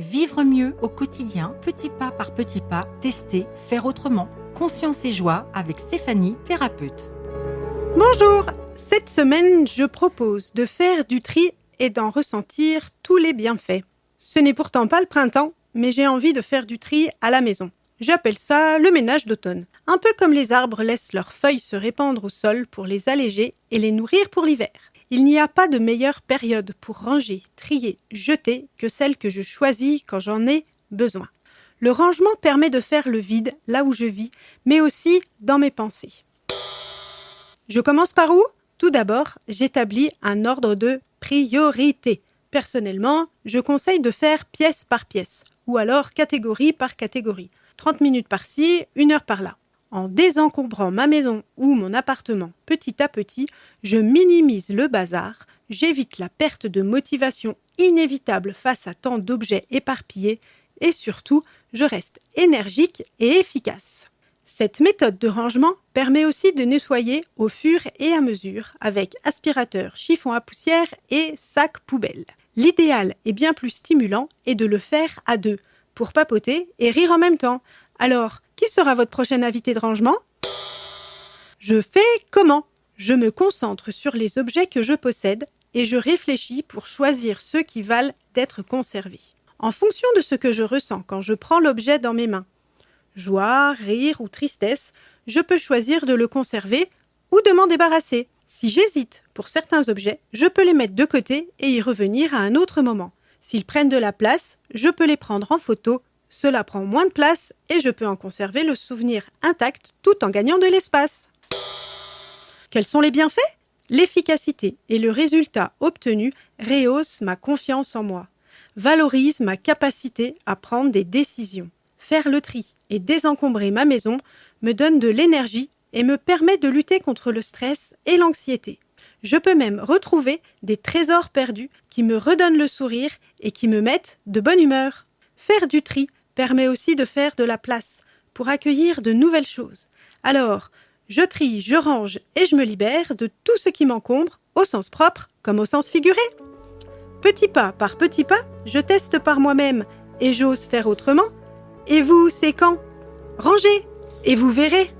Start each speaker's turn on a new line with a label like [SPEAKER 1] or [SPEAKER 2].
[SPEAKER 1] Vivre mieux au quotidien, petit pas par petit pas, tester, faire autrement. Conscience et joie avec Stéphanie, thérapeute.
[SPEAKER 2] Bonjour! Cette semaine, je propose de faire du tri et d'en ressentir tous les bienfaits. Ce n'est pourtant pas le printemps, mais j'ai envie de faire du tri à la maison. J'appelle ça le ménage d'automne. Un peu comme les arbres laissent leurs feuilles se répandre au sol pour les alléger et les nourrir pour l'hiver. Il n'y a pas de meilleure période pour ranger, trier, jeter que celle que je choisis quand j'en ai besoin. Le rangement permet de faire le vide là où je vis, mais aussi dans mes pensées. Je commence par où ? Tout d'abord, j'établis un ordre de priorité. Personnellement, je conseille de faire pièce par pièce, ou alors catégorie par catégorie. 30 minutes par-ci, 1 heure par-là. En désencombrant ma maison ou mon appartement petit à petit, je minimise le bazar, j'évite la perte de motivation inévitable face à tant d'objets éparpillés et surtout, je reste énergique et efficace. Cette méthode de rangement permet aussi de nettoyer au fur et à mesure avec aspirateur, chiffon à poussière et sac poubelle. L'idéal et bien plus stimulant est de le faire à deux, pour papoter et rire en même temps. Alors, qui sera votre prochain invité de rangement ? Je fais comment ? Je me concentre sur les objets que je possède et je réfléchis pour choisir ceux qui valent d'être conservés. En fonction de ce que je ressens quand je prends l'objet dans mes mains, joie, rire ou tristesse, je peux choisir de le conserver ou de m'en débarrasser. Si j'hésite pour certains objets, je peux les mettre de côté et y revenir à un autre moment. S'ils prennent de la place, je peux les prendre en photo. Cela prend moins de place et je peux en conserver le souvenir intact tout en gagnant de l'espace. Quels sont les bienfaits ? L'efficacité et le résultat obtenu rehaussent ma confiance en moi, valorisent ma capacité à prendre des décisions. Faire le tri et désencombrer ma maison me donne de l'énergie et me permet de lutter contre le stress et l'anxiété. Je peux même retrouver des trésors perdus qui me redonnent le sourire et qui me mettent de bonne humeur. Faire du tri permet aussi de faire de la place pour accueillir de nouvelles choses. Alors, je trie, je range et je me libère de tout ce qui m'encombre, au sens propre comme au sens figuré. Petit pas par petit pas, je teste par moi-même et j'ose faire autrement. Et vous, c'est quand ? Rangez et vous verrez.